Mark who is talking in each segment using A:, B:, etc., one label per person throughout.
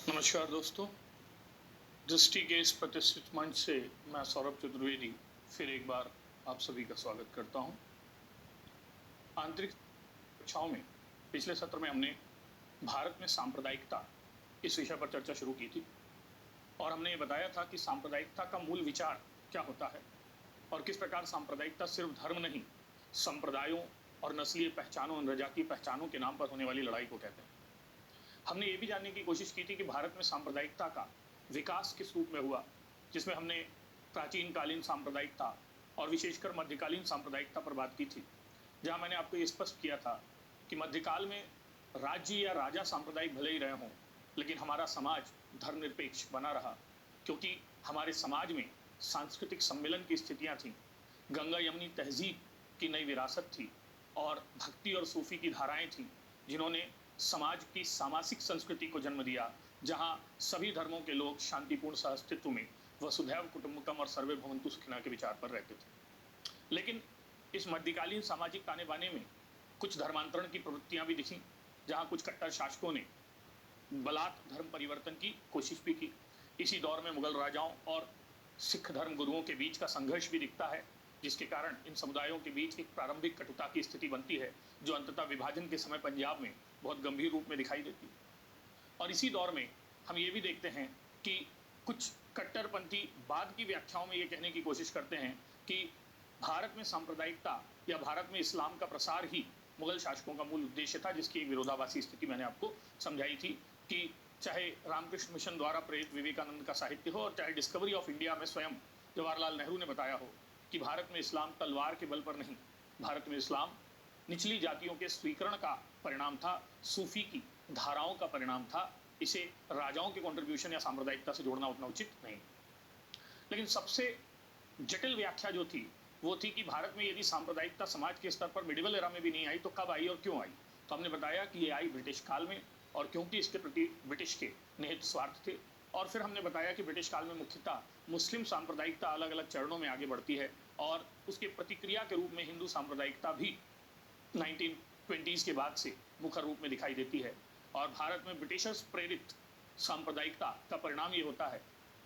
A: नमस्कार दोस्तों। दृष्टि के इस प्रतिष्ठित मंच से मैं सौरभ चतुर्वेदी फिर एक बार आप सभी का स्वागत करता हूं। आंतरिक कक्षाओं में पिछले सत्र में हमने भारत में सांप्रदायिकता इस विषय पर चर्चा शुरू की थी और हमने ये बताया था कि सांप्रदायिकता का मूल विचार क्या होता है और किस प्रकार सांप्रदायिकता सिर्फ धर्म नहीं, संप्रदायों और नस्लीय पहचानों, जनजातीय पहचानों के नाम पर होने वाली लड़ाई को कहते हैं। हमने ये भी जानने की कोशिश की थी कि भारत में सांप्रदायिकता का विकास किस रूप में हुआ, जिसमें हमने प्राचीन कालीन सांप्रदायिकता और विशेषकर मध्यकालीन सांप्रदायिकता पर बात की थी, जहां मैंने आपको ये स्पष्ट किया था कि मध्यकाल में राज्य या राजा सांप्रदायिक भले ही रहे हों, लेकिन हमारा समाज धर्मनिरपेक्ष बना रहा, क्योंकि हमारे समाज में सांस्कृतिक सम्मेलन की स्थितियां थीं, गंगा यमुनी तहजीब की नई विरासत थी और भक्ति और सूफी की धाराएं थीं, जिन्होंने समाज की सामाजिक संस्कृति को जन्म दिया, जहां सभी धर्मों के लोग शांतिपूर्ण सहअस्तित्व में वसुधैव कुटुंबकम और सर्वे भवन्तु सुखिनः के विचार पर रहते थे। लेकिन इस मध्यकालीन सामाजिक ताने बाने में कुछ धर्मांतरण की प्रवृत्तियां भी दिखी, जहां कुछ कट्टर शासकों ने बलात् धर्म परिवर्तन की कोशिश भी की। इसी दौर में मुगल राजाओं और सिख धर्म गुरुओं के बीच का संघर्ष भी दिखता है, जिसके कारण इन समुदायों के बीच एक प्रारंभिक कटुता की स्थिति बनती है, जो अंततः विभाजन के समय पंजाब में बहुत गंभीर रूप में दिखाई देती है। और इसी दौर में हम ये भी देखते हैं कि कुछ कट्टरपंथी बाद की व्याख्याओं में ये कहने की कोशिश करते हैं कि भारत में सांप्रदायिकता या भारत में इस्लाम का प्रसार ही मुगल शासकों का मूल उद्देश्य था, जिसकी एक विरोधाभासी स्थिति मैंने आपको समझाई थी कि चाहे रामकृष्ण मिशन द्वारा प्रेरित विवेकानंद का साहित्य हो और चाहे डिस्कवरी ऑफ इंडिया में स्वयं जवाहरलाल नेहरू ने बताया हो कि भारत में इस्लाम तलवार के बल पर नहीं, भारत में इस्लाम निचली जातियों के स्वीकरण का परिणाम था, सूफी की धाराओं का परिणाम था। इसे राजाओं के कंट्रीब्यूशन या सांप्रदायिकता से जोड़ना उतना उचित नहीं। लेकिन सबसे जटिल व्याख्या जो थी वो थी कि भारत में यदि सांप्रदायिकता समाज के स्तर पर मिडिवल एरा में भी नहीं आई तो कब आई और क्यों आई। तो हमने बताया कि ये आई ब्रिटिश काल में, और क्योंकि इसके प्रति ब्रिटिश के निहित स्वार्थ थे। और फिर हमने बताया कि ब्रिटिश काल में मुख्यतः मुस्लिम सांप्रदायिकता अलग अलग चरणों में आगे बढ़ती है और उसके प्रतिक्रिया के रूप में हिंदू सांप्रदायिकता भी 1920s के बाद से मुखर रूप में दिखाई देती है। और भारत में ब्रिटिशर्स प्रेरित सांप्रदायिकता का परिणाम ये होता है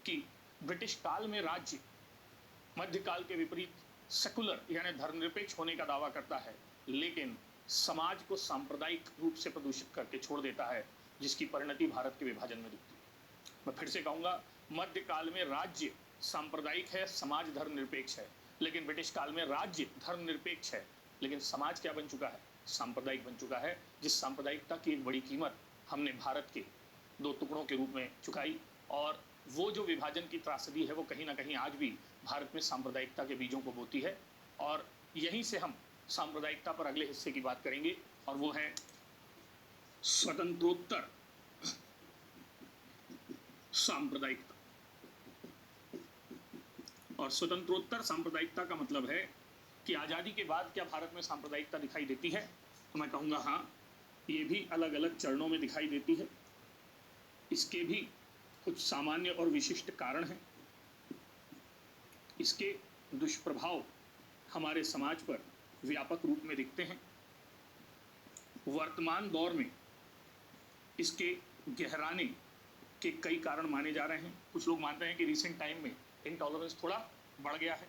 A: कि ब्रिटिश काल में राज्य मध्यकाल के विपरीत सेकुलर यानी धर्मनिरपेक्ष होने का दावा करता है, लेकिन समाज को सांप्रदायिक रूप से प्रदूषित करके छोड़ देता है, जिसकी परिणति भारत के विभाजन में दिखती है। मैं फिर से कहूंगा, मध्यकाल में राज्य सांप्रदायिक है, समाज धर्मनिरपेक्ष है, लेकिन ब्रिटिश काल में राज्य धर्मनिरपेक्ष है, लेकिन समाज क्या बन चुका है? सांप्रदायिक बन चुका है, जिस सांप्रदायिकता की एक बड़ी कीमत हमने भारत के दो टुकड़ों के रूप में चुकाई। और वो जो विभाजन की त्रासदी है वो कहीं ना कहीं आज भी भारत में सांप्रदायिकता के बीजों को बोती है। और यहीं से हम सांप्रदायिकता पर अगले हिस्से की बात करेंगे, और वो है स्वतंत्रोत्तर सांप्रदायिकता। और स्वतंत्रोत्तर सांप्रदायिकता का मतलब है कि आज़ादी के बाद क्या भारत में सांप्रदायिकता दिखाई देती है? तो मैं कहूँगा हाँ, ये भी अलग अलग चरणों में दिखाई देती है। इसके भी कुछ सामान्य और विशिष्ट कारण हैं। इसके दुष्प्रभाव हमारे समाज पर व्यापक रूप में दिखते हैं। वर्तमान दौर में इसके गहराने के कई कारण माने जा रहे हैं। कुछ लोग मानते हैं कि रिसेंट टाइम में इंटॉलरेंस थोड़ा बढ़ गया है।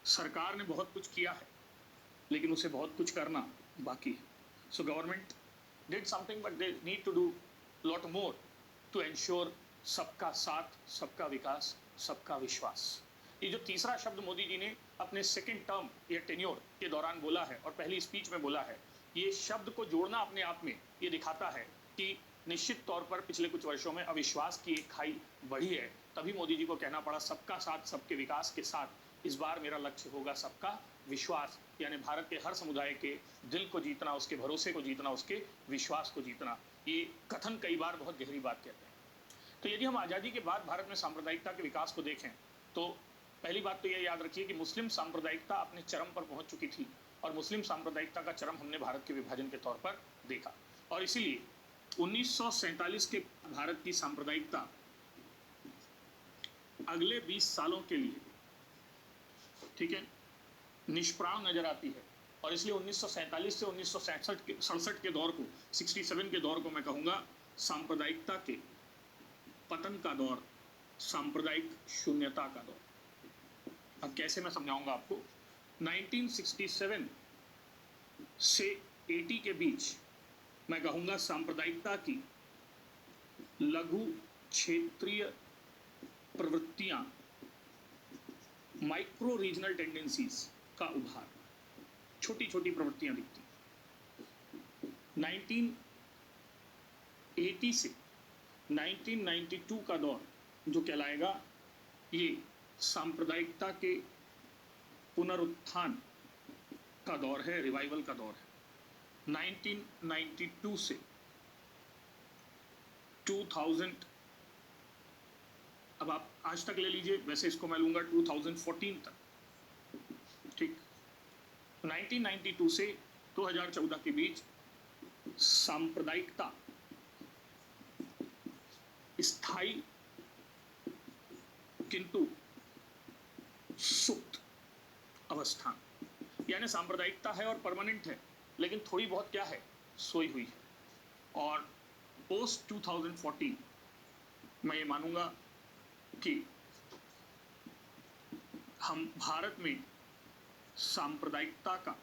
A: सरकार ने बहुत कुछ किया है, लेकिन उसे बहुत कुछ करना बाकी है। So government did something, but they need to do lot more to ensure सबका साथ, सबका विकास, सबका विश्वास। ये जो तीसरा शब्द मोदी जी ने अपने सेकेंड टर्म या टेन्योर के दौरान बोला है और पहली स्पीच में बोला है, ये शब्द को जोड़ना अपने आप में ये दिखाता है कि निश्चित तौर पर पिछले कुछ वर्षों में अविश्वास की एक खाई बढ़ी है। तभी मोदी जी को कहना पड़ा सबका साथ, सबके विकास के साथ इस बार मेरा लक्ष्य होगा सबका विश्वास, यानी भारत के हर समुदाय के दिल को जीतना, उसके भरोसे को जीतना, उसके विश्वास को जीतना। ये कथन कई बार बहुत गहरी बात कहते हैं। तो यदि हम आज़ादी के बाद भारत में सांप्रदायिकता के विकास को देखें तो पहली बात तो यह याद रखिए कि मुस्लिम सांप्रदायिकता अपने चरम पर पहुंच चुकी थी, और मुस्लिम सांप्रदायिकता का चरम हमने भारत के विभाजन के तौर पर देखा। और इसीलिए 1947 के भारत की सांप्रदायिकता अगले 20 सालों के लिए, ठीक है, निष्प्राण नजर आती है। और इसलिए 1947 से 1967 के दौर को, 67 के दौर को मैं कहूँगा सांप्रदायिकता के पतन का दौर, सांप्रदायिक शून्यता का दौर। अब कैसे मैं समझाऊंगा आपको। 1967 से 80 के बीच मैं कहूंगा सांप्रदायिकता की लघु क्षेत्रीय प्रवृत्तियां, माइक्रो रीजनल टेंडेंसीज का उभार, छोटी छोटी प्रवृत्तियां दिखती। 1980 से 1992 का दौर जो कहलाएगा, ये सांप्रदायिकता के पुनरुत्थान का दौर है, रिवाइवल का दौर है। 1992 से 2000, अब आप आज तक ले लीजिए, वैसे इसको मैं लूंगा 2014 तक, ठीक। 1992 से 2014 के बीच सांप्रदायिकता स्थायी किंतु सुप्त अवस्था, यानी सांप्रदायिकता है और परमानेंट है, लेकिन थोड़ी बहुत क्या है, सोई हुई है। और पोस्ट 2014 मैं ये मानूंगा कि हम भारत में सांप्रदायिकता का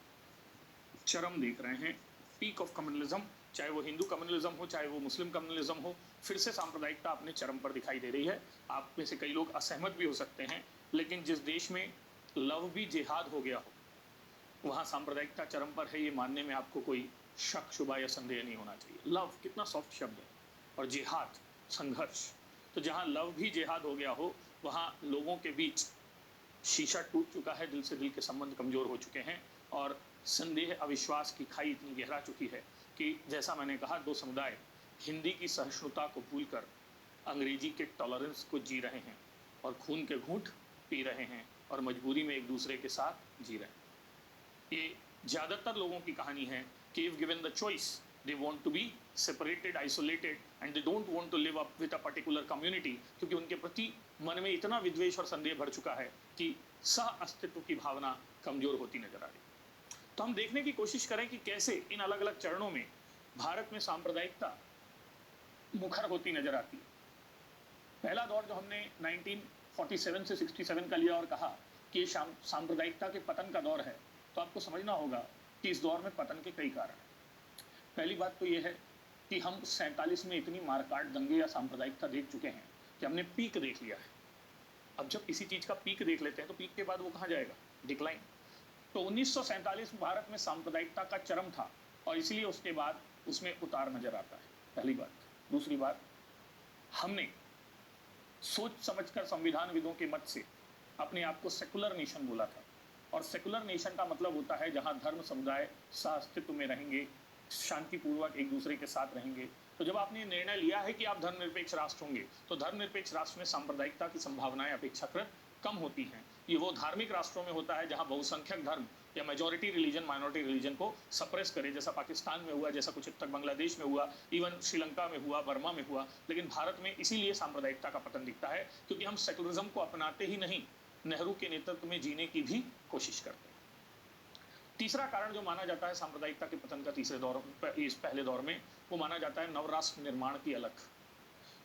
A: चरम देख रहे हैं, पीक ऑफ कम्युनलिज्म, चाहे वो हिंदू कम्युनलिज्म हो, चाहे वो मुस्लिम कम्युनलिज्म हो, फिर से सांप्रदायिकता अपने चरम पर दिखाई दे रही है। आप में से कई लोग असहमत भी हो सकते हैं, लेकिन जिस देश में लव भी जिहाद हो गया हो, वहाँ सांप्रदायिकता चरम पर है, ये मानने में आपको कोई शक शुबा या संदेह नहीं होना चाहिए। लव कितना सॉफ्ट शब्द है, और जिहाद संघर्ष, तो जहाँ लव भी जिहाद हो गया हो, वहाँ लोगों के बीच शीशा टूट चुका है, दिल से दिल के संबंध कमजोर हो चुके हैं, और संदेह अविश्वास की खाई इतनी गहरा चुकी है कि जैसा मैंने कहा, दो समुदाय हिंदी की सहिष्णुता को भूलकर अंग्रेजी के टॉलरेंस को जी रहे हैं, और खून के घूंट पी रहे हैं, और मजबूरी में एक दूसरे के साथ जी रहे हैं। ये ज़्यादातर लोगों की कहानी है कि if given the choice they want to be separated, isolated, and they don't want to live up with a particular community, क्योंकि उनके प्रति मन में इतना विद्वेष और संदेह भर चुका है कि सह अस्तित्व की भावना कमजोर होती नजर आ रही। तो हम देखने की कोशिश करें कि कैसे इन अलग अलग चरणों में भारत में सांप्रदायिकता मुखर होती नजर आती है। पहला दौर जो हमने 1947 से 67 का लिया और कहा कि ये सांप्रदायिकता के पतन का दौर है, तो आपको समझना होगा कि इस दौर में पतन के कई कारण हैं। पहली बात तो ये है कि हम 47 में इतनी मारकाट, दंगे या सांप्रदायिकता देख चुके हैं कि हमने पीक देख लिया है। अब जब किसी चीज़ का पीक देख लेते हैं तो पीक के बाद वो कहाँ जाएगा, डिक्लाइन। तो 1947 में भारत में सांप्रदायिकता का चरम था, और इसलिए उसके बाद उसमें उतार नजर आता है, पहली बात। दूसरी बात, हमने सोच समझकर संविधानविदों के मत से अपने आप को सेकुलर नेशन बोला था, और सेकुलर नेशन का मतलब होता है जहाँ धर्म समुदाय सह अस्तित्व में रहेंगे, शांतिपूर्वक एक दूसरे के साथ रहेंगे। तो जब आपने निर्णय लिया है कि आप धर्मनिरपेक्ष राष्ट्र होंगे, तो धर्मनिरपेक्ष राष्ट्र में सांप्रदायिकता की संभावनाएं अपेक्षाकृत कम होती हैं। ये वो धार्मिक राष्ट्रों में होता है जहां बहुसंख्यक धर्म या मेजॉरिटी रिलीजन माइनॉरिटी रिलीजन को सप्रेस करे, जैसा पाकिस्तान में हुआ, जैसा कुछ हद तक बांग्लादेश में हुआ, इवन श्रीलंका में हुआ, बर्मा में हुआ। लेकिन भारत में इसीलिए सांप्रदायिकता का पतन दिखता है क्योंकि हम सेकुलरिज्म को अपनाते ही नहीं, नेहरू के नेतृत्व में जीने की भी कोशिश करते हैं। तीसरा कारण जो माना जाता है सांप्रदायिकता के पतन का तीसरे दौर, इस पहले दौर में, वो माना जाता है नवराष्ट्र निर्माण की अलख।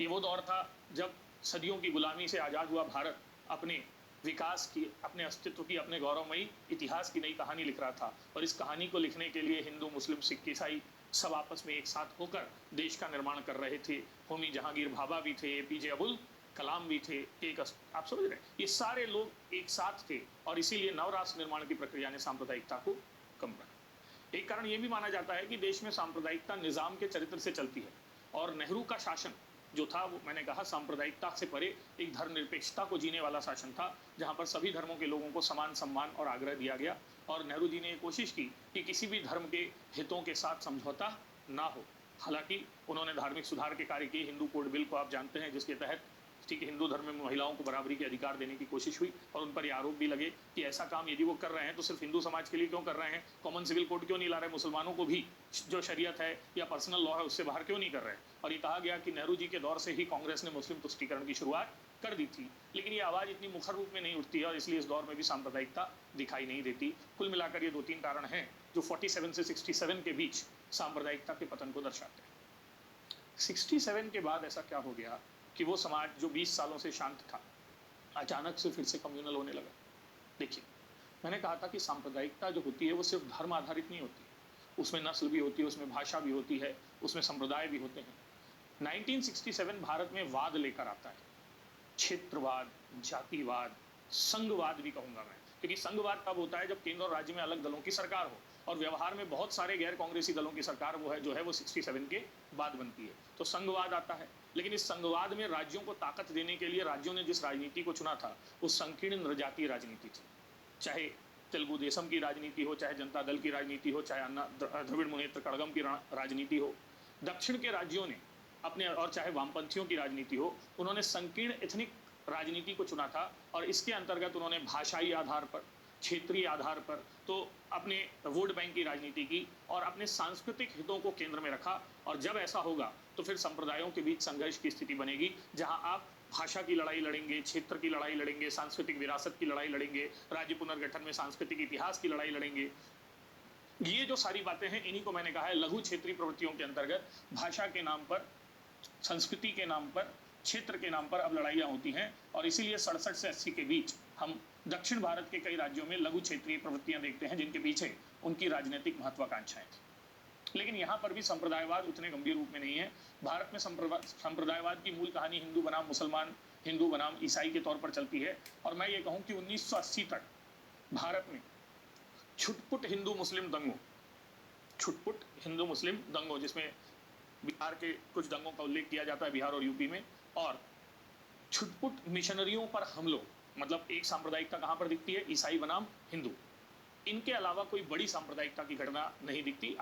A: ये वो दौर था जब सदियों की गुलामी से आज़ाद हुआ भारत अपने विकास की, अपने अस्तित्व की, अपने गौरवमयी इतिहास की नई कहानी लिख रहा था, और इस कहानी को लिखने के लिए हिंदू, मुस्लिम, सिख, ईसाई सब आपस में एक साथ होकर देश का निर्माण कर रहे थे। होमी जहांगीर भाभा भी थे, एपीजे अब्दुल कलाम भी थे, आप समझ रहे हैं, ये सारे लोग एक साथ थे, और इसीलिए नवराष्ट्र निर्माण की प्रक्रिया ने सांप्रदायिकता को कम रखा। एक कारण यह भी माना जाता है कि देश में सांप्रदायिकता निजाम के चरित्र से चलती है, और नेहरू का शासन जो था वो, मैंने कहा, सांप्रदायिकता से परे एक धर्मनिरपेक्षता को जीने वाला शासन था, जहां पर सभी धर्मों के लोगों को समान सम्मान और आग्रह दिया गया। और नेहरू जी ने कोशिश की कि किसी भी धर्म के हितों के साथ समझौता ना हो। हालांकि उन्होंने धार्मिक सुधार के कार्य किए। हिंदू कोड बिल को आप जानते हैं, जिसके तहत ठीक है हिंदू धर्म में महिलाओं को बराबरी के अधिकार देने की कोशिश हुई, और उन पर ये आरोप भी लगे कि ऐसा काम यदि वो कर रहे हैं तो सिर्फ हिंदू समाज के लिए क्यों कर रहे हैं, कॉमन सिविल कोड क्यों नहीं ला रहे, मुसलमानों को भी जो शरीयत है या पर्सनल लॉ है उससे बाहर क्यों नहीं कर रहे हैं। और ये कहा गया कि नेहरू जी के दौर से ही कांग्रेस ने मुस्लिम तुष्टीकरण की शुरुआत कर दी थी, लेकिन ये आवाज़ इतनी मुखर रूप में नहीं उठती है, और इसलिए इस दौर में भी सांप्रदायिकता दिखाई नहीं देती। कुल मिलाकर ये 2-3 कारण हैं जो 47 से 67 के बीच सांप्रदायिकता के पतन को दर्शाते हैं। 67 के बाद ऐसा क्या हो गया कि वो समाज जो 20 सालों से शांत था अचानक से फिर से कम्युनल होने लगा। देखिए, मैंने कहा था कि सांप्रदायिकता जो होती है वो सिर्फ धर्म आधारित नहीं होती, उसमें नस्ल भी होती है, उसमें भाषा भी होती है, उसमें संप्रदाय भी होते हैं। 1967 भारत में वाद लेकर आता है, क्षेत्रवाद, जातिवाद, संघवाद भी कहूंगा मैं, क्योंकि संघवाद तब होता है जब केंद्र और राज्य में अलग दलों की सरकार हो, और व्यवहार में बहुत सारे गैर कांग्रेसी दलों की सरकार वो है जो है वो 67 के बाद बनती है, तो संघवाद आता है। लेकिन इस संघवाद में राज्यों को ताकत देने के लिए राज्यों ने जिस राजनीति को चुना था वो संकीर्ण नृजातीय राजनीति थी। चाहे तेलुगु देशम की राजनीति हो, चाहे जनता दल की राजनीति हो, चाहे अन्ना द्रविड़ मुनेत्र कड़गम की राजनीति हो, दक्षिण के राज्यों ने अपने, और चाहे वामपंथियों की राजनीति हो, उन्होंने संकीर्ण एथनिक राजनीति को चुना था। और इसके अंतर्गत उन्होंने भाषाई आधार पर, क्षेत्रीय आधार पर तो अपने वोट बैंक की राजनीति की और अपने सांस्कृतिक हितों को केंद्र में रखा। और जब ऐसा होगा तो फिर संप्रदायों के बीच संघर्ष की स्थिति बनेगी, जहां आप भाषा की लड़ाई लड़ेंगे, क्षेत्र की लड़ाई लड़ेंगे, सांस्कृतिक विरासत की लड़ाई लड़ेंगे, राज्य पुनर्गठन में सांस्कृतिक इतिहास की लड़ाई लड़ेंगे। ये जो सारी बातें हैं, इन्हीं को मैंने कहा है लघु क्षेत्रीय प्रवृत्तियों के अंतर्गत भाषा के नाम पर, संस्कृति के नाम पर, क्षेत्र के नाम पर अब लड़ाइयां होती हैं। और इसीलिए 67 से 80 के बीच हम दक्षिण भारत के कई राज्यों में लघु क्षेत्रीय प्रवृत्तियां देखते हैं, जिनके पीछे उनकी राजनीतिक महत्वाकांक्षाएं थी। लेकिन यहाँ पर भी संप्रदायवाद उतने गंभीर रूप में नहीं है। भारत में संप्रदायवाद की मूल कहानी हिंदू बनाम मुसलमान, हिंदू बनाम ईसाई के तौर पर चलती है। और मैं ये कहूँ कि 1980 तक भारत में छुटपुट हिंदू मुस्लिम दंगों, छुटपुट हिंदू मुस्लिम दंगों, जिसमें बिहार के कुछ दंगों का उल्लेख किया जाता है, बिहार और यूपी में, और छुटपुट मिशनरियों पर हमलों, मतलब एक सांप्रदायिकता कहाँ पर दिखती है, ईसाई बनाम हिंदू। इनके अलावा कोई बड़ी सांप्रदायिकता की घटना नहीं दिखती।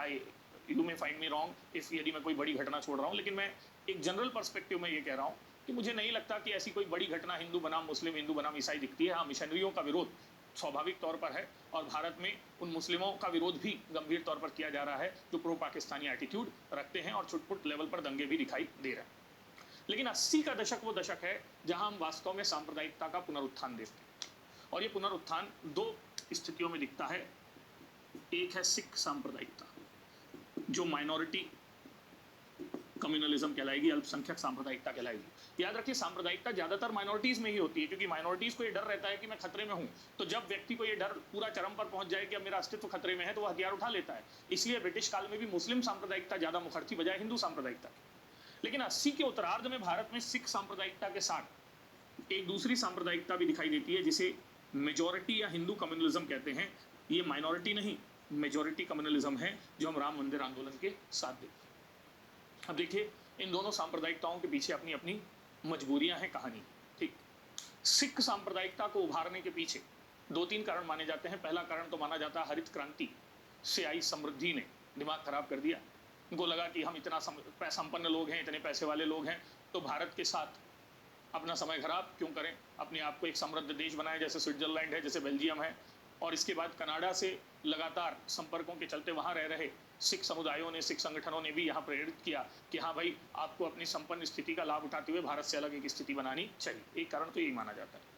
A: You may find me wrong if यदि मैं कोई बड़ी घटना छोड़ रहा हूँ, लेकिन मैं एक जनरल पर्सपेक्टिव में ये कह रहा हूँ कि मुझे नहीं लगता कि ऐसी कोई बड़ी घटना हिंदू बनाम मुस्लिम, हिंदू बनाम ईसाई दिखती है। हाँ, मिशनरियों का विरोध स्वाभाविक तौर पर है, और भारत में उन मुस्लिमों का विरोध भी गंभीर तौर पर किया जा रहा है जो प्रो पाकिस्तानी एटीट्यूड रखते हैं, और छुटपुट लेवल पर दंगे भी दिखाई दे रहे हैं। लेकिन 80 का दशक वो दशक है जहां हम वास्तव में सांप्रदायिकता का पुनरुत्थान देखते हैं, और ये पुनरुत्थान दो स्थितियों में दिखता है। एक है सिख सांप्रदायिकता, जो माइनॉरिटी कम्युनलिज्म कहलाएगी, अल्पसंख्यक सांप्रदायिकता कहलाएगी। याद रखिए, सांप्रदायिकता ज्यादातर माइनॉरिटीज में ही होती है, क्योंकि माइनॉरिटीज को ये डर रहता है कि मैं खतरे में हूं। तो जब व्यक्ति को ये डर पूरा चरम पर पहुंच जाए कि अब मेरा अस्तित्व खतरे में है, तो वह हथियार उठा लेता है। इसलिए ब्रिटिश काल में भी मुस्लिम सांप्रदायिकता ज्यादा मुखर थी बजाय हिंदू सांप्रदायिकता की। लेकिन 80 के उत्तरार्ध में भारत में सिख सांप्रदायिकता के साथ एक दूसरी सांप्रदायिकता भी दिखाई देती है, जिसे मेजोरिटी या हिंदू कम्युनलिज्म कहते हैं। ये माइनॉरिटी नहीं, मेजोरिटी कम्युनलिज्म है, जो हम राम मंदिर आंदोलन के साथ देखते हैं। अब देखिए, इन दोनों सांप्रदायिकताओं के पीछे अपनी अपनी मजबूरियां हैं, कहानी। ठीक, सिख सांप्रदायिकता को उभारने के पीछे 2-3 कारण माने जाते हैं। पहला कारण तो माना जाता है हरित क्रांति से आई समृद्धि ने दिमाग खराब कर दिया। उनको लगा कि हम इतना संपन्न लोग हैं, इतने पैसे वाले लोग हैं, तो भारत के साथ अपना समय खराब क्यों करें, अपने आप को एक समृद्ध देश बनाएं, जैसे स्विट्जरलैंड है, जैसे बेल्जियम है। और इसके बाद कनाडा से लगातार संपर्कों के चलते वहाँ रह रहे सिख समुदायों ने, सिख संगठनों ने भी यहाँ प्रेरित किया कि हाँ भाई, आपको अपनी संपन्न स्थिति का लाभ उठाते हुए भारत से अलग एक स्थिति बनानी चाहिए। एक कारण तो यही माना जाता है।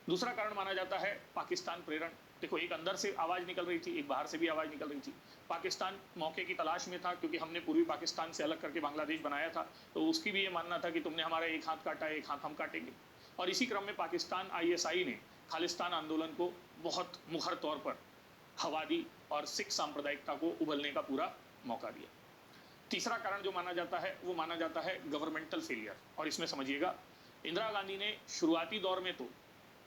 A: दूसरा कारण माना जाता है पाकिस्तान प्रेरण। देखो, एक अंदर से आवाज़ निकल रही थी, एक बाहर से भी आवाज़ निकल रही थी। पाकिस्तान मौके की तलाश में था, क्योंकि हमने पूर्वी पाकिस्तान से अलग करके बांग्लादेश बनाया था, तो उसकी भी ये मानना था कि तुमने हमारा एक हाथ काटा है, एक हाथ हम काटेंगे। और इसी क्रम में पाकिस्तान ISI ने खालिस्तान आंदोलन को बहुत मुखर तौर पर हवा दी और सिख सांप्रदायिकता को उबलने का पूरा मौका दिया। तीसरा कारण जो माना जाता है, वो माना जाता है गवर्नमेंटल फेलियर। और इसमें समझिएगा, इंदिरा गांधी ने शुरुआती दौर में तो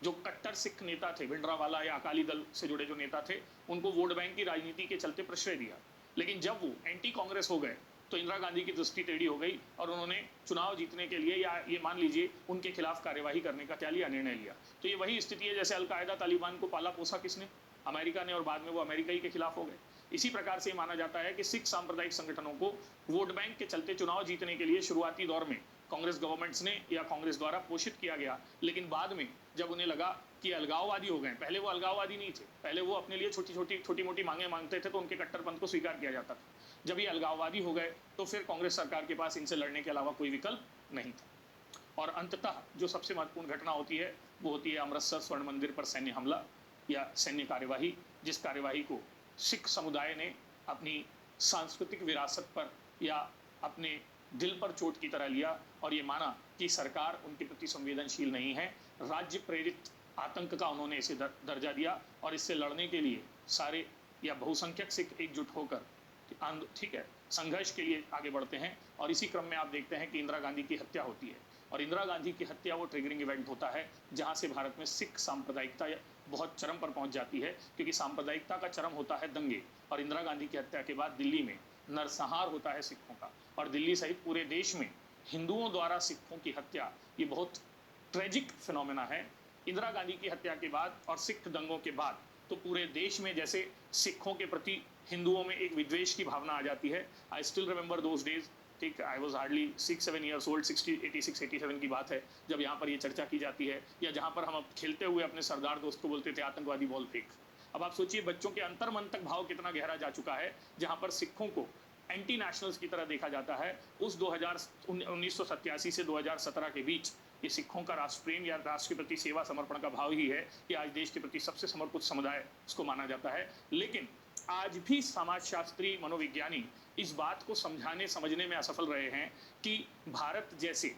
A: जो कट्टर सिख नेता थे, भिंडरावाला या अकाली दल से जुड़े जो नेता थे, उनको वोट बैंक की राजनीति के चलते प्रश्रय दिया। लेकिन जब वो एंटी कांग्रेस हो गए तो इंदिरा गांधी की दृष्टि टेढ़ी हो गई, और उन्होंने चुनाव जीतने के लिए, या ये मान लीजिए उनके खिलाफ कार्यवाही करने का क्या लिया, निर्णय लिया। तो ये वही स्थिति है जैसे अलकायदा तालिबान को पाला पोसा किसने, अमेरिका ने, और बाद में वो अमेरिका ही के खिलाफ हो गए। इसी प्रकार से माना जाता है कि सिख सांप्रदायिक संगठनों को वोट बैंक के चलते चुनाव जीतने के लिए शुरुआती दौर में कांग्रेस गवर्नमेंट्स ने या कांग्रेस द्वारा पोषित किया गया। लेकिन बाद में जब उन्हें लगा कि अलगाववादी हो गए, पहले वो अलगाववादी नहीं थे, पहले वो अपने लिए छोटी मोटी मांगे मांगते थे, तो उनके कट्टरपंथ को स्वीकार किया जाता था। जब ये अलगाववादी हो गए तो फिर कांग्रेस सरकार के पास इनसे लड़ने के अलावा कोई विकल्प नहीं था। और अंततः जो सबसे महत्वपूर्ण घटना होती है, वो होती है अमृतसर स्वर्ण मंदिर पर सैन्य हमला या सैन्य कार्यवाही, जिस कार्यवाही को सिख समुदाय ने अपनी सांस्कृतिक विरासत पर या अपने दिल पर चोट की तरह लिया और ये माना कि सरकार उनके प्रति संवेदनशील नहीं है। राज्य प्रेरित आतंक का उन्होंने इसे दर्जा दिया और इससे लड़ने के लिए सारे या बहुसंख्यक सिख एकजुट होकर ठीक है संघर्ष के लिए आगे बढ़ते हैं। और इसी क्रम में आप देखते हैं कि इंदिरा गांधी की हत्या होती है और इंदिरा गांधी की हत्या वो ट्रिगरिंग इवेंट होता है जहां से भारत में सिख सांप्रदायिकता बहुत चरम पर पहुंच जाती है, क्योंकि सांप्रदायिकता का चरम होता है दंगे। और इंदिरा गांधी की हत्या के बाद दिल्ली में नरसंहार होता है सिखों का, और दिल्ली सहित पूरे देश में हिंदुओं द्वारा सिखों की हत्या ये बहुत ट्रेजिक फिनोमेना है। इंदिरा गांधी की हत्या के बाद और सिख दंगों के बाद तो पूरे देश में जैसे सिखों के प्रति हिंदुओं में एक विद्वेष की भावना आ जाती है। I still remember those days, ठीक, I was hardly 6-7 years old, 86-87 की बात है जब यहाँ पर ये चर्चा की जाती है, या जहाँ पर हम अब खेलते हुए अपने सरदार दोस्त को बोलते थे आतंकवादी बॉल फेंक। अब आप सोचिए बच्चों के अंतर्मन तक भाव कितना गहरा जा चुका है, जहाँ पर सिखों को एंटी नेशनल्स की तरह देखा जाता है। उस 1987 से 2017 के बीच ये सिखों का राष्ट्र प्रेम या राष्ट्र के प्रति सेवा समर्पण का भाव ही है कि आज देश के प्रति सबसे समर्पित समुदाय उसको माना जाता है। लेकिन आज भी समाजशास्त्री मनोविज्ञानी इस बात को समझाने समझने में असफल रहे हैं कि भारत जैसे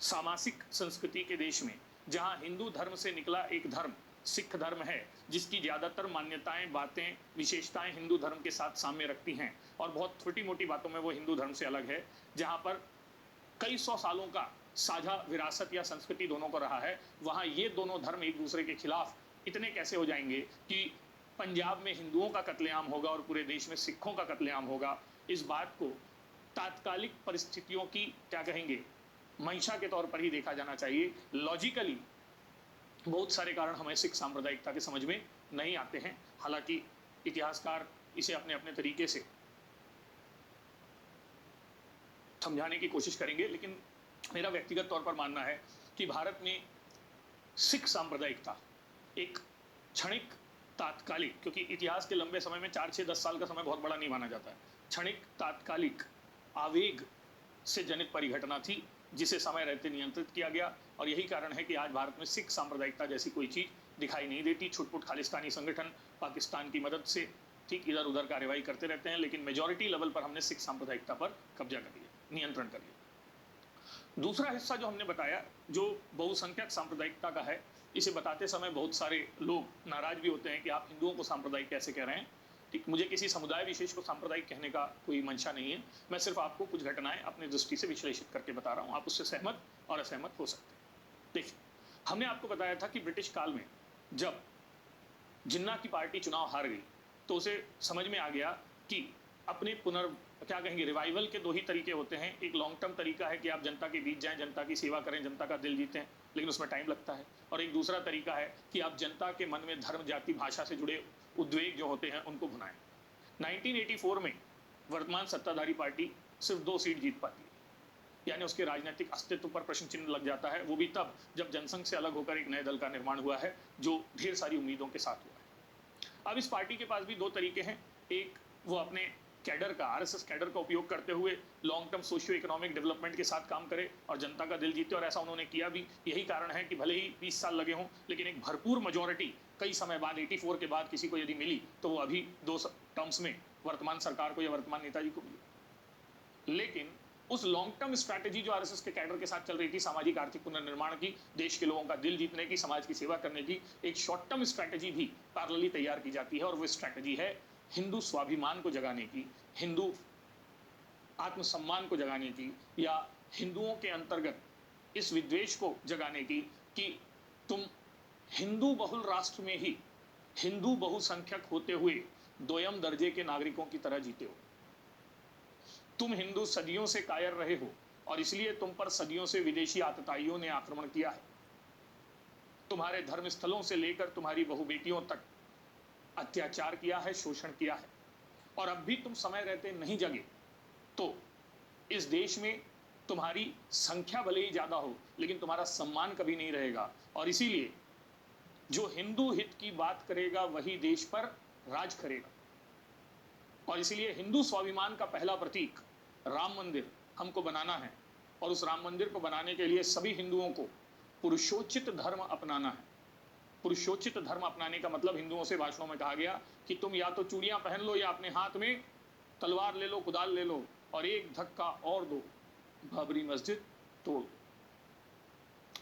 A: सामासिक संस्कृति के देश में जहां हिंदू धर्म से निकला एक धर्म सिख धर्म है, जिसकी ज़्यादातर मान्यताएं बातें विशेषताएं हिंदू धर्म के साथ साम्य रखती हैं और बहुत छोटी मोटी बातों में वो हिंदू धर्म से अलग है, जहां पर कई सौ सालों का साझा विरासत या संस्कृति दोनों को रहा है, वहां ये दोनों धर्म एक दूसरे के खिलाफ इतने कैसे हो जाएंगे कि पंजाब में हिंदुओं का कत्लेआम होगा और पूरे देश में सिखों का कत्लेआम होगा। इस बात को तात्कालिक परिस्थितियों की क्या कहेंगे मंशा के तौर पर ही देखा जाना चाहिए। लॉजिकली बहुत सारे कारण हमें सिख सांप्रदायिकता के समझ में नहीं आते हैं, हालांकि इतिहासकार इसे अपने अपने तरीके से समझाने की कोशिश करेंगे। लेकिन मेरा व्यक्तिगत तौर पर मानना है कि भारत में सिख सांप्रदायिकता एक क्षणिक तात्कालिक, क्योंकि इतिहास के लंबे समय में 4-6-10 साल का समय बहुत बड़ा नहीं माना जाता है, क्षणिक तात्कालिक आवेग से जनित परिघटना थी जिसे समय रहते नियंत्रित किया गया। और यही कारण है कि आज भारत में सिख सांप्रदायिकता जैसी कोई चीज़ दिखाई नहीं देती। छुटपुट खालिस्तानी संगठन पाकिस्तान की मदद से ठीक इधर उधर कार्रवाई करते रहते हैं, लेकिन मेजॉरिटी लेवल पर हमने सिख सांप्रदायिकता पर कब्जा कर लिया, नियंत्रण कर लिया। दूसरा हिस्सा जो हमने बताया जो बहुसंख्यक सांप्रदायिकता का है, इसे बताते समय बहुत सारे लोग नाराज भी होते हैं कि आप हिंदुओं को सांप्रदायिक कैसे कह रहे हैं। ठीक, मुझे किसी समुदाय विशेष को सांप्रदायिक कहने का कोई मंशा नहीं है, मैं सिर्फ आपको कुछ घटनाएं अपनी दृष्टि से विश्लेषित करके बता रहा हूं, आप उससे सहमत और असहमत हो सकते हैं। देखिए, हमने आपको बताया था कि ब्रिटिश काल में जब जिन्ना की पार्टी चुनाव हार गई तो उसे समझ में आ गया कि अपने क्या कहेंगे रिवाइवल के दो ही तरीके होते हैं। एक लॉन्ग टर्म तरीका है कि आप जनता के बीच जाएं, जनता की सेवा करें, जनता का दिल जीतें, लेकिन उसमें टाइम लगता है। और एक दूसरा तरीका है कि आप जनता के मन में धर्म जाति भाषा से जुड़े उद्वेग जो होते हैं उनको भुनाएं। 1984 में वर्तमान सत्ताधारी पार्टी सिर्फ 2 सीट जीत पाती है, यानी उसके राजनीतिक अस्तित्व पर प्रश्न चिन्ह लग जाता है। वो भी तब जब जनसंघ से अलग होकर एक नए दल का निर्माण हुआ है जो ढेर सारी उम्मीदों के साथ हुआ है। अब इस पार्टी के पास भी 2 तरीके हैं, एक वो अपने कैडर का आरएसएस कैडर का उपयोग करते हुए long term socio economic development के साथ काम करे और जनता का दिल जीते, और ऐसा उन्होंने किया भी। यही कारण है कि भले ही 20 साल लगे हों, लेकिन एक भरपूर मेजॉरिटी कई समय बाद 84 के बाद किसी को यदि मिली तो वो अभी 2 टर्म्स में वर्तमान सरकार को या वर्तमान नेताजी को मिली। लेकिन उस लॉन्ग टर्म स्ट्रैटेजी जो आरएसएस के कैडर के साथ चल रही थी, सामाजिक आर्थिक पुनर्निर्माण की, देश के लोगों का दिल जीतने की, समाज की सेवा करने की, एक शॉर्ट टर्म स्ट्रैटेजी भी पैरेलली तैयार की जाती है। और वो स्ट्रैटेजी है हिंदू स्वाभिमान को जगाने की, हिंदू आत्मसम्मान को जगाने की, या हिंदुओं के अंतर्गत इस विद्वेष को जगाने की कि तुम हिंदू बहुल राष्ट्र में ही हिंदू बहुसंख्यक होते हुए दोयम दर्जे के नागरिकों की तरह जीते हो। तुम हिंदू सदियों से कायर रहे हो और इसलिए तुम पर सदियों से विदेशी आतताइयों ने आक्रमण किया है। तुम्हारे धर्मस्थलों से लेकर तुम्हारी बहु बेटियों तक अत्याचार किया है, शोषण किया है, और अब भी तुम समय रहते नहीं जगे तो इस देश में तुम्हारी संख्या भले ही ज्यादा हो लेकिन तुम्हारा सम्मान कभी नहीं रहेगा। और इसीलिए जो हिंदू हित की बात करेगा वही देश पर राज करेगा। और इसीलिए हिंदू स्वाभिमान का पहला प्रतीक राम मंदिर हमको बनाना है, और उस राम मंदिर को बनाने के लिए सभी हिंदुओं को पुरुषोचित धर्म अपनाना है। पुरुषोचित धर्म अपनाने का मतलब हिंदुओं से भाषणों में कहा गया कि तुम या तो चूड़ियां पहन लो या अपने हाथ में तलवार ले लो, कुदाल ले लो और एक धक्का और दो, बाबरी मस्जिद तोड़।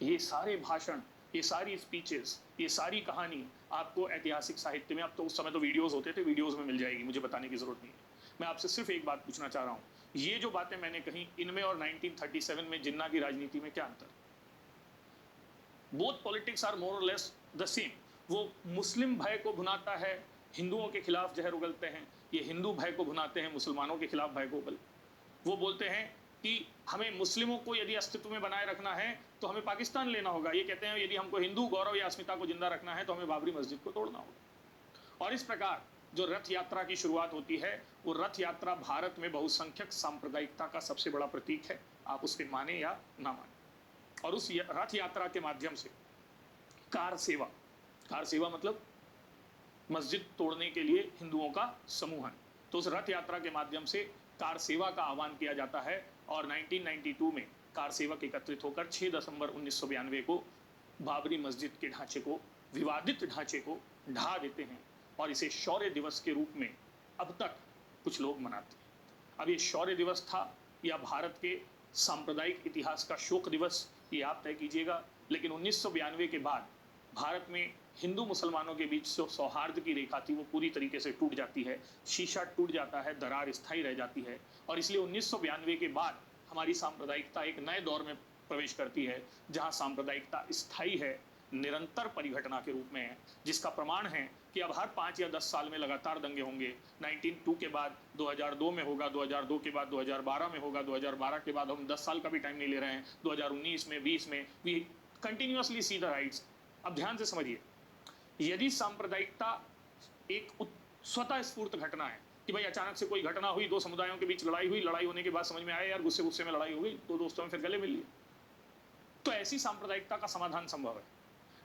A: ये सारे भाषण, ये सारी स्पीचेस, ये सारी कहानी आपको ऐतिहासिक साहित्य में, अब तो उस समय तो वीडियोस होते थे, वीडियोस में मिल जाएगी, मुझे बताने की जरूरत नहीं है। मैं आपसे सिर्फ एक बात पूछना चाह रहा हूँ, ये जो बातें मैंने कही, इनमें और 1937 में जिन्ना की राजनीति में क्या अंतर? बोथ पॉलिटिक्स आर मोर और लेस द सेम। वो मुस्लिम भय को भुनाता है, हिंदुओं के खिलाफ जहर उगलते हैं, ये हिंदू भय को भुनाते हैं, मुसलमानों के खिलाफ भय को उगल। वो बोलते हैं कि हमें मुस्लिमों को यदि अस्तित्व में बनाए रखना है तो हमें पाकिस्तान लेना होगा, ये कहते हैं यदि हमको हिंदू गौरव या अस्मिता को जिंदा रखना है तो हमें बाबरी मस्जिद को तोड़ना होगा। और इस प्रकार जो रथ यात्रा की शुरुआत होती है, वो रथ यात्रा भारत में बहुसंख्यक सांप्रदायिकता का सबसे बड़ा प्रतीक है, आप उसके माने या ना माने। और उस रथ यात्रा के माध्यम से कार सेवा मतलब मस्जिद तोड़ने के लिए हिंदुओं का समूहन, तो उस रथ यात्रा के माध्यम से कार सेवा का आह्वान किया जाता है। और 1992 में कार सेवक एकत्रित होकर 6 दिसंबर 1992 को बाबरी मस्जिद के ढांचे को, विवादित ढांचे को ढा देते हैं और इसे शौर्य दिवस के रूप में अब तक कुछ लोग मनाते हैं। अब ये शौर्य दिवस था या भारत के सांप्रदायिक इतिहास का शोक दिवस, ये आप तय कीजिएगा। लेकिन 1992 के बाद भारत में हिंदू मुसलमानों के बीच जो सौहार्द की रेखा थी वो पूरी तरीके से टूट जाती है, शीशा टूट जाता है, दरार स्थायी रह जाती है। और इसलिए 1992 के बाद हमारी सांप्रदायिकता एक नए दौर में प्रवेश करती है, जहां सांप्रदायिकता स्थायी है, निरंतर परिघटना के रूप में है, जिसका प्रमाण है कि अब हर 5 या 10 साल में लगातार दंगे होंगे। 1992 के बाद 2002 में होगा, 2002 के बाद 2012 में होगा, 2012 के बाद हम 10 साल का भी टाइम नहीं ले रहे हैं, 2019 में, 20 में, we continuously see the rights. अब ध्यान से समझिए, यदि सांप्रदायिकता एक स्वतः स्फूर्त घटना है कि भाई अचानक से कोई घटना हुई, दो समुदायों के बीच लड़ाई हुई, लड़ाई होने के बाद समझ में आया यार गुस्से गुस्से में लड़ाई हो गई, दो दोस्तों में फिर गले मिल लिए, तो ऐसी सांप्रदायिकता का समाधान संभव है।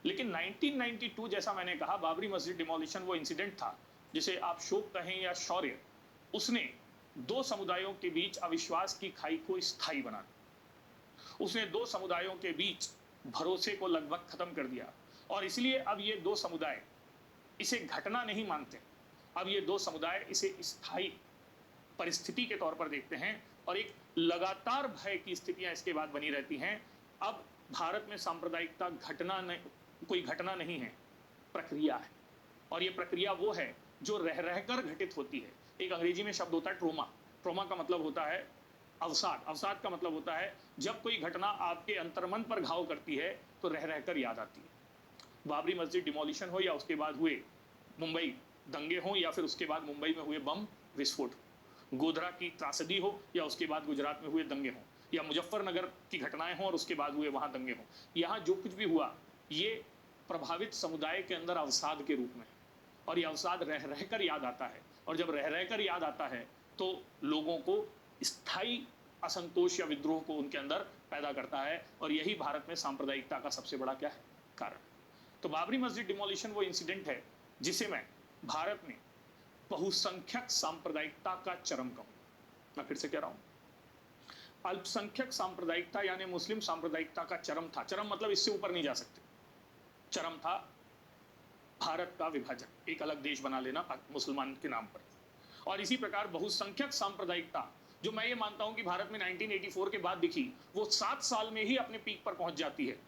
A: लेकिन 1992 जैसा मैंने कहा, बाबरी मस्जिद डिमोलिशन वो इंसिडेंट था जिसे आप शोक कहें या शौर्य, उसने दो समुदायों के बीच अविश्वास की खाई को स्थायी बना दिया, उसने दो समुदायों के बीच भरोसे को लगभग खत्म कर दिया। और इसलिए अब ये दो समुदाय इसे घटना नहीं मानते, अब ये दो समुदाय इसे स्थायी परिस्थिति के तौर पर देखते हैं और एक लगातार भय की स्थितियां इसके बाद बनी रहती हैं। अब भारत में सांप्रदायिकता कोई घटना नहीं है, प्रक्रिया है। और ये प्रक्रिया वो है जो रह रहकर घटित होती है। एक अंग्रेजी में शब्द होता है ट्रोमा। ट्रोमा का मतलब होता है अवसाद। अवसाद का मतलब होता है जब कोई घटना आपके अंतर्मन पर घाव करती है तो रह रहकर याद आती है। बाबरी मस्जिद डिमोलिशन हो या उसके बाद हुए मुंबई दंगे हों या फिर उसके बाद मुंबई में हुए बम विस्फोट, गोधरा की त्रासदी हो या उसके बाद गुजरात में हुए दंगे हों, या मुजफ्फरनगर की घटनाएं हों और उसके बाद हुए वहां दंगे हों, यहाँ जो कुछ भी हुआ ये प्रभावित समुदाय के अंदर अवसाद के रूप में, और ये अवसाद रह रहकर याद आता है। और जब रह रहकर याद आता है तो लोगों को स्थायी असंतोष या विद्रोह को उनके अंदर पैदा करता है। और यही भारत में सांप्रदायिकता का सबसे बड़ा क्या है, कारण। तो बाबरी मस्जिद डिमोलिशन वो इंसिडेंट है जिसे मैं भारत में बहुसंख्यक सांप्रदायिकता का चरम कहूं। मैं फिर से कह रहा हूं, अल्पसंख्यक सांप्रदायिकता यानी मुस्लिम सांप्रदायिकता का चरम था। चरम मतलब इससे ऊपर नहीं जा सकते। चरम था भारत का विभाजन, एक अलग देश बना लेना मुसलमान के नाम पर। और इसी प्रकार बहुसंख्यक सांप्रदायिकता जो मैं ये मानता हूं कि भारत में 1984 के बाद दिखी, वो 7 साल में ही अपने पीक पर पहुंच जाती है।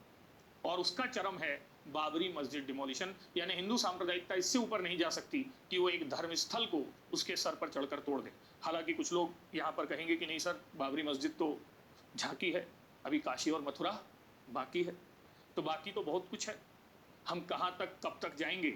A: और उसका चरम है बाबरी मस्जिद डिमोलिशन। यानी हिंदू सांप्रदायिकता इससे ऊपर नहीं जा सकती कि वो एक धर्मस्थल को उसके सर पर चढ़कर तोड़ दे। हालांकि कुछ लोग यहाँ पर कहेंगे कि नहीं सर, बाबरी मस्जिद तो झांकी है, अभी काशी और मथुरा बाकी है। तो बाकी तो बहुत कुछ है, हम कहाँ तक कब तक जाएंगे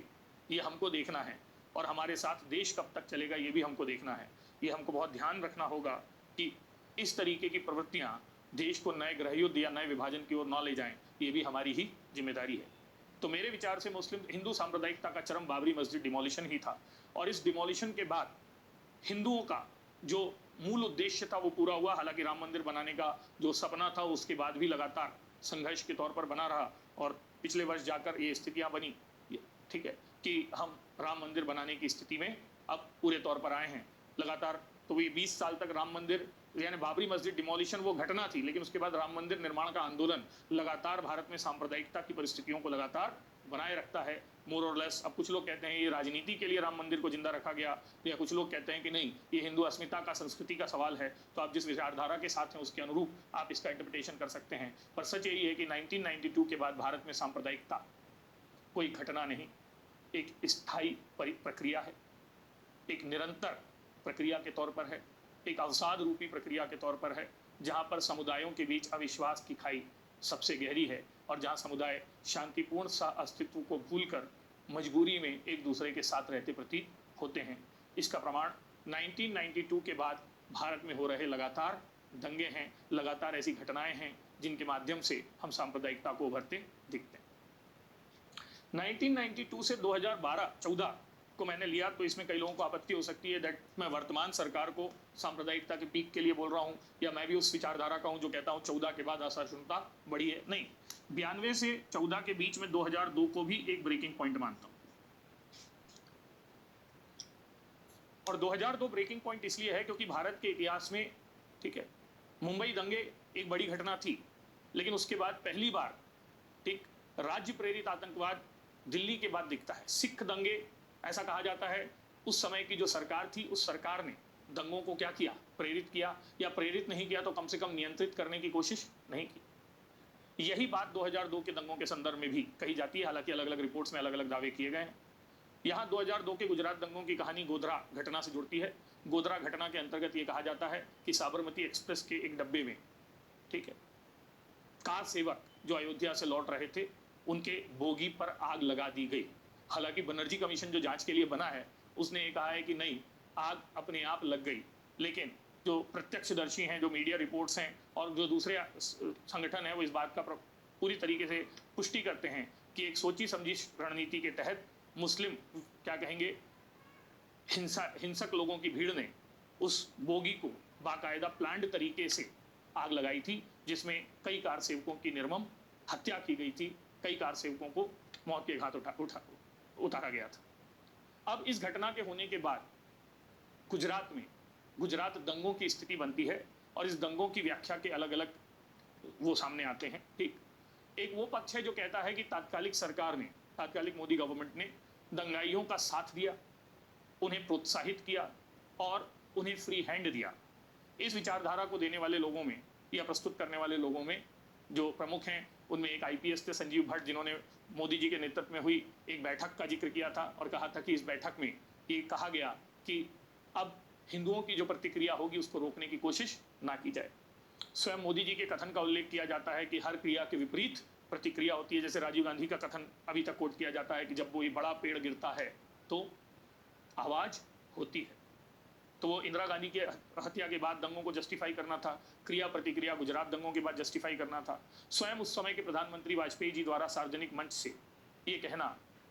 A: ये हमको देखना है, और हमारे साथ देश कब तक चलेगा ये भी हमको देखना है। ये हमको बहुत ध्यान रखना होगा कि इस तरीके की प्रवृत्तियां देश को नए गृह युद्ध या नए विभाजन की ओर न ले जाएं, ये भी हमारी ही जिम्मेदारी है। तो मेरे विचार से मुस्लिम हिंदू सांप्रदायिकता का चरम बाबरी मस्जिद डिमोलिशन ही था। और इस डिमोलिशन के बाद हिंदुओं का जो मूल उद्देश्य था वो पूरा हुआ। हालांकि राम मंदिर बनाने का जो सपना था उसके बाद भी लगातार संघर्ष के तौर पर बना रहा, और पिछले वर्ष जाकर ये स्थितियां बनी, ठीक है, कि हम राम मंदिर बनाने की स्थिति में अब पूरे तौर पर आए हैं लगातार। तो ये 20 साल तक राम मंदिर यानी बाबरी मस्जिद डिमोलिशन वो घटना थी, लेकिन उसके बाद राम मंदिर निर्माण का आंदोलन लगातार भारत में सांप्रदायिकता की परिस्थितियों को लगातार बनाए रखता है मोर और लेस। अब कुछ लोग कहते हैं ये राजनीति के लिए राम मंदिर को जिंदा रखा गया, या कुछ लोग कहते हैं कि नहीं, ये हिंदू अस्मिता का, संस्कृति का सवाल है। तो आप जिस विचारधारा के साथ हैं उसके अनुरूप आप इसका इंटरप्रिटेशन कर सकते हैं। पर सच यही है कि 1992 के बाद भारत में सांप्रदायिकता कोई घटना नहीं, एक स्थायी प्रक्रिया है, एक निरंतर प्रक्रिया के तौर पर है, एक अवसाद रूपी प्रक्रिया के तौर पर है, जहां पर समुदायों के बीच अविश्वास की खाई सबसे गहरी है, और जहां समुदाय शांतिपूर्ण सा अस्तित्व को भूलकर मजबूरी में एक दूसरे के साथ रहते प्रतीत होते हैं। इसका प्रमाण 1992 के बाद भारत में हो रहे लगातार दंगे हैं, लगातार ऐसी घटनाएं हैं जिनके माध्यम से हम सांप्रदायिकता को उभरते दिखते हैं। 1992 से 2012-14 को मैंने लिया, तो इसमें कई लोगों को आपत्ति हो सकती है दैट मैं वर्तमान सरकार को सांप्रदायिकता के पीक के लिए बोल रहा हूं, या मैं भी उस विचारधारा का हूं जो कहता हूं 14 के बाद असहिष्णुता बढ़ी है। नहीं, 92 से 14 के बीच में 2002 को भी एक ब्रेकिंग पॉइंट मानता हूं। और 2002 ब्रेकिंग पॉइंट इसलिए है क्योंकि भारत के इतिहास में, ठीक है, मुंबई दंगे एक बड़ी घटना थी, लेकिन उसके बाद पहली बार, ठीक, राज्य प्रेरित आतंकवाद दिल्ली के बाद दिखता है। सिख दंगे, ऐसा कहा जाता है उस समय की जो सरकार थी, उस सरकार ने दंगों को क्या किया, प्रेरित किया, या प्रेरित नहीं किया तो कम से कम नियंत्रित करने की कोशिश नहीं की। यही बात 2002 के दंगों के संदर्भ में भी कही जाती है, हालांकि अलग अलग रिपोर्ट्स में अलग अलग दावे किए गए हैं। यहाँ 2002 के गुजरात दंगों की कहानी गोधरा घटना से जुड़ती है। गोधरा घटना के अंतर्गत ये कहा जाता है कि साबरमती एक्सप्रेस के एक डब्बे में, ठीक है, कार सेवक जो अयोध्या से लौट रहे थे, उनके बोगी पर आग लगा दी गई। हालांकि बनर्जी कमीशन जो जांच के लिए बना है, उसने ये कहा है कि नहीं, आग अपने आप लग गई, लेकिन जो प्रत्यक्षदर्शी हैं, जो मीडिया रिपोर्ट्स हैं, और जो दूसरे संगठन हैं, वो इस बात का पूरी तरीके से पुष्टि करते हैं कि एक सोची समझी रणनीति के तहत मुस्लिम, क्या कहेंगे, हिंसक लोगों की भीड़ ने उस बोगी को बाकायदा प्लान्ड तरीके से आग लगाई थी, जिसमें कई कार सेवकों की निर्मम हत्या की गई थी, कई कार सेवकों को मौत के घाट उतारा गया था। अब इस घटना के होने के बाद गुजरात में गुजरात दंगों की स्थिति बनती है, और इस दंगों की व्याख्या के अलग अलग वो सामने आते हैं। ठीक, एक वो पक्ष है जो कहता है कि तात्कालिक सरकार ने, तात्कालिक मोदी गवर्नमेंट ने दंगाइयों का साथ दिया, उन्हें प्रोत्साहित किया और उन्हें फ्री हैंड दिया। इस विचारधारा को देने वाले लोगों में या प्रस्तुत करने वाले लोगों में जो प्रमुख हैं, उनमें एक आईपीएस थे संजीव भट्ट, जिन्होंने मोदी जी के नेतृत्व में हुई एक बैठक का जिक्र किया था और कहा था कि इस बैठक में ये कहा गया कि अब हिंदुओं की जो प्रतिक्रिया होगी उसको रोकने की कोशिश ना की जाए। स्वयं मोदी जी के कथन का उल्लेख किया जाता है कि हर क्रिया के विपरीत प्रतिक्रिया होती है। जैसे राजीव गांधी का कथन अभी तक कोट किया जाता है कि जब कोई बड़ा पेड़ गिरता है तो आवाज होती है। तो वो इंदिरा गांधी के हत्या के बाद दंगों को जस्टिफाई करना था, क्रिया प्रतिक्रिया गुजरात दंगों के बाद जस्टिफाई करना था। स्वयं उस समय के प्रधानमंत्री वाजपेयी जी द्वारा सार्वजनिक मंच से ये कहना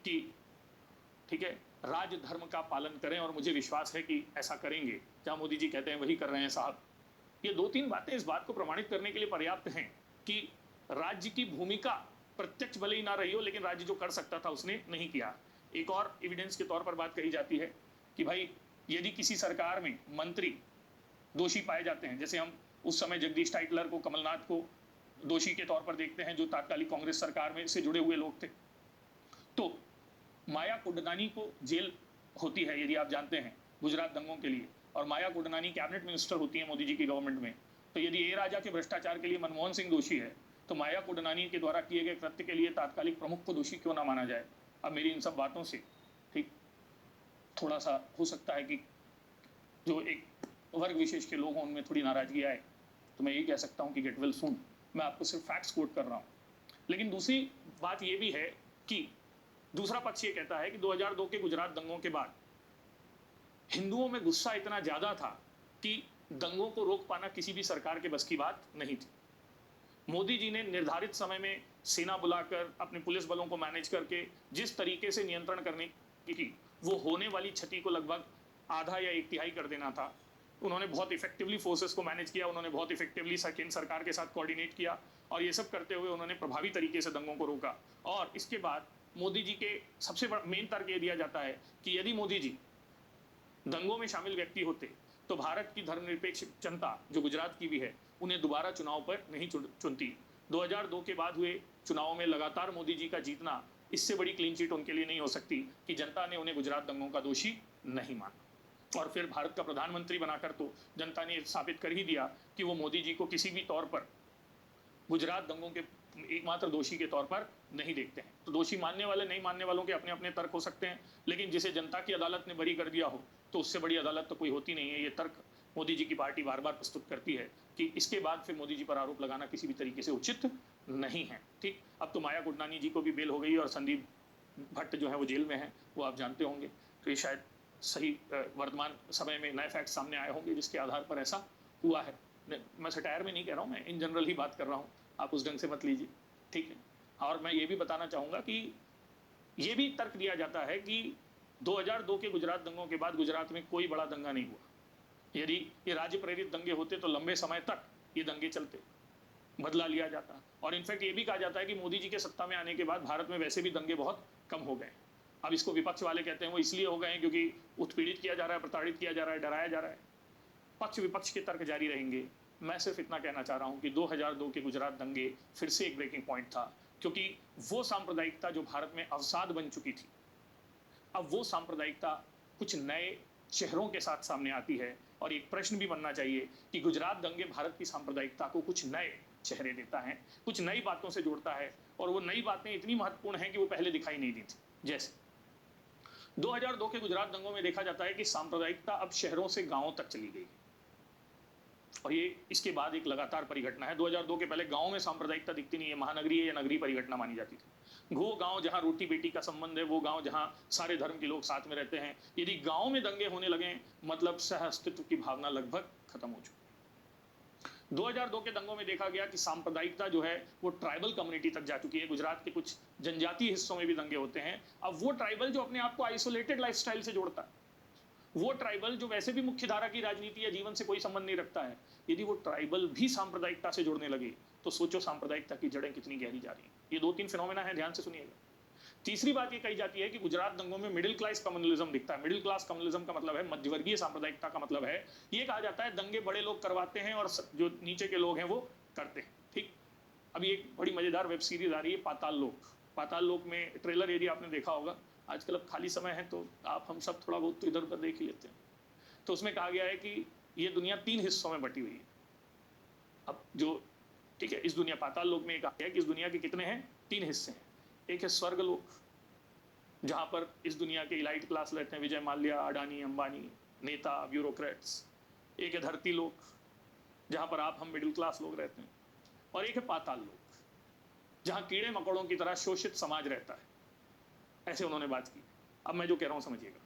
A: कि ठीक है, राज धर्म का पालन करें, और मुझे विश्वास है कि ऐसा करेंगे, जहां मोदी जी कहते हैं वही कर रहे हैं साहब। ये दो तीन बातें इस बात को प्रमाणित करने के लिए पर्याप्त हैं कि राज्य की भूमिका प्रत्यक्ष भले ही ना रही हो, लेकिन राज्य जो कर सकता था उसने नहीं किया। एक और एविडेंस के तौर पर बात कही जाती है कि भाई यदि किसी सरकार में मंत्री दोषी पाए जाते हैं, जैसे हम उस समय जगदीश टाइटलर को, कमलनाथ को दोषी के तौर पर देखते हैं, जो तात्कालिक कांग्रेस सरकार में से जुड़े हुए लोग थे, तो माया कोडनानी को जेल होती है, यदि आप जानते हैं, गुजरात दंगों के लिए, और माया कोडनानी कैबिनेट मिनिस्टर होती है मोदी जी की गवर्नमेंट में। तो यदि ए राजा के भ्रष्टाचार के लिए मनमोहन सिंह दोषी है, तो माया कोडनानी के द्वारा किए गए कृत्य के लिए तात्कालिक प्रमुख को दोषी क्यों ना माना जाए। अब मेरी इन सब बातों से ठीक थोड़ा सा हो सकता है कि जो एक वर्ग विशेष के लोग हों उनमें थोड़ी नाराजगी आए, तो मैं यही कह सकता हूं कि गेट वेल सून। मैं आपको सिर्फ फैक्ट्स कोट कर रहा हूं। लेकिन दूसरी बात यह भी है कि दूसरा पक्ष ये कहता है कि 2002 के गुजरात दंगों के बाद हिंदुओं में गुस्सा इतना ज्यादा था कि दंगों को रोक पाना किसी भी सरकार के बस की बात नहीं थी। मोदी जी ने निर्धारित समय में सेना बुलाकर अपने पुलिस बलों को मैनेज करके जिस तरीके से नियंत्रण करने की, वो होने वाली क्षति को लगभग आधा या एक तिहाई कर देना था। उन्होंने बहुत इफेक्टिवली फोर्सेस को मैनेज किया, उन्होंने बहुत इफेक्टिवली केंद्र सरकार के साथ कोऑर्डिनेट किया, और ये सब करते हुए उन्होंने प्रभावी तरीके से दंगों को रोका। और इसके बाद मोदी जी के सबसे बड़ा मेन तर्क ये दिया जाता है कि यदि मोदी जी दंगों में शामिल व्यक्ति होते तो भारत की धर्मनिरपेक्ष जनता, जो गुजरात की भी है, उन्हें दोबारा चुनाव पर नहीं चुनती। 2002 के बाद हुए चुनावों में लगातार मोदी जी का जीतना इससे बड़ी क्लीन चिट उनके लिए नहीं हो सकती कि जनता ने उन्हें गुजरात दंगों का दोषी नहीं माना। और फिर भारत का प्रधानमंत्री बनाकर तो जनता ने साबित कर ही दिया कि वो मोदी जी को किसी भी तौर पर गुजरात दंगों के एकमात्र दोषी के तौर पर नहीं देखते हैं। तो दोषी मानने वाले नहीं मानने वालों के अपने अपने तर्क हो सकते हैं, लेकिन जिसे जनता की अदालत ने बरी कर दिया हो तो उससे बड़ी अदालत तो कोई होती नहीं है। ये तर्क मोदी जी की पार्टी बार बार प्रस्तुत करती है कि इसके बाद फिर मोदी जी पर आरोप लगाना किसी भी तरीके से उचित नहीं है। ठीक, अब तो माया गुडनानी जी को भी बेल हो गई और संदीप भट्ट जो है वो जेल में है, वो आप जानते होंगे। तो ये शायद सही वर्तमान समय में नए फैक्ट सामने आए होंगे जिसके आधार पर ऐसा हुआ है। मैं सटायर में नहीं कह रहा हूँ, मैं इन जनरल ही बात कर रहा हूँ, आप उस ढंग से मत लीजिए, ठीक है। और मैं ये भी बताना चाहूँगा कि ये भी तर्क दिया जाता है कि 2002 के गुजरात दंगों के बाद गुजरात में कोई बड़ा दंगा नहीं हुआ। यदि ये राज्य प्रेरित दंगे होते तो लंबे समय तक ये दंगे चलते, बदला लिया जाता। और इनफैक्ट ये भी कहा जाता है कि मोदी जी के सत्ता में आने के बाद भारत में वैसे भी दंगे बहुत कम हो गए। अब इसको विपक्ष वाले कहते हैं वो इसलिए हो गए हैं क्योंकि उत्पीड़ित किया जा रहा है, प्रताड़ित किया जा रहा है, डराया जा रहा है। पक्ष विपक्ष के तर्क जारी रहेंगे। मैं सिर्फ इतना कहना चाह रहा हूं कि 2002 के गुजरात दंगे फिर से एक ब्रेकिंग पॉइंट था, क्योंकि वो सांप्रदायिकता जो भारत में अवसाद बन चुकी थी, अब वो सांप्रदायिकता कुछ नए चेहरों के साथ सामने आती है। और एक प्रश्न भी बनना चाहिए कि गुजरात दंगे भारत की सांप्रदायिकता को कुछ नए चेहरे देता है, कुछ नई बातों से जोड़ता है, और वो नई बातें इतनी महत्वपूर्ण हैं कि वो पहले दिखाई नहीं दी थी। जैसे 2002 के गुजरात दंगों में देखा जाता है कि सांप्रदायिकता अब शहरों से गांवों तक चली गई, और ये इसके बाद एक लगातार परिघटना है। 2002 के पहले गांव में सांप्रदायिकता दिखती नहीं है, महानगरीय या नगरीय परिघटना मानी जाती थी। वो गांव जहां रोटी बेटी का संबंध है, वो गांव जहां सारे धर्म के लोग साथ में रहते हैं, यदि गांव में दंगे होने लगे मतलब सह अस्तित्व की भावना लगभग खत्म हो चुकी। 2002 के दंगों में देखा गया कि सांप्रदायिकता जो है वो ट्राइबल कम्युनिटी तक जा चुकी है। गुजरात के कुछ जनजातीय हिस्सों में भी दंगे होते हैं। अब वो ट्राइबल जो अपने आप को आइसोलेटेड लाइफस्टाइल से जोड़ता है, वो ट्राइबल जो वैसे भी मुख्य धारा की राजनीति या जीवन से कोई संबंध नहीं रखता है, यदि वो ट्राइबल भी सांप्रदायिकता से जुड़ने लगे तो सोचो सांप्रदायिकता की जड़ें कितनी गहरी जा रही हैं। ये 2-3 फिनोमेना है, ध्यान से सुनिएगा। तीसरी बात ये कही जाती है कि गुजरात दंगों में मिडिल क्लास कम्युनलिज्म दिखता है। मिडिल क्लास कम्युनलिज्म का मतलब है मध्यवर्गीय सांप्रदायिकता का मतलब है, ये कहा जाता है दंगे बड़े लोग करवाते हैं और जो नीचे के लोग हैं वो करते हैं। ठीक, अभी एक बड़ी मजेदार वेब सीरीज आ रही है पाताल लोक। पाताल लोक में ट्रेलर यदि आपने देखा होगा, आजकल अब खाली समय है तो आप हम सब थोड़ा बहुत तो इधर उधर देख ही लेते हैं। तो उसमें कहा गया है कि ये दुनिया 3 हिस्सों में बटी हुई है। अब जो ठीक है, इस दुनिया पाताल लोक में कहा गया है कि इस दुनिया के कितने हैं, 3 हिस्से हैं। एक है स्वर्ग लोक, जहां पर इस दुनिया के इलाइट क्लास रहते हैं, विजय माल्या, अडानी, अंबानी, नेता, ब्यूरोक्रेट्स। एक है धरती लोक, जहां पर आप हम मिडिल क्लास लोग रहते हैं। और एक है पाताल लोक, जहां कीड़े मकोड़ों की तरह शोषित समाज रहता है। ऐसे उन्होंने बात की। अब मैं जो कह रहा हूं समझिएगा।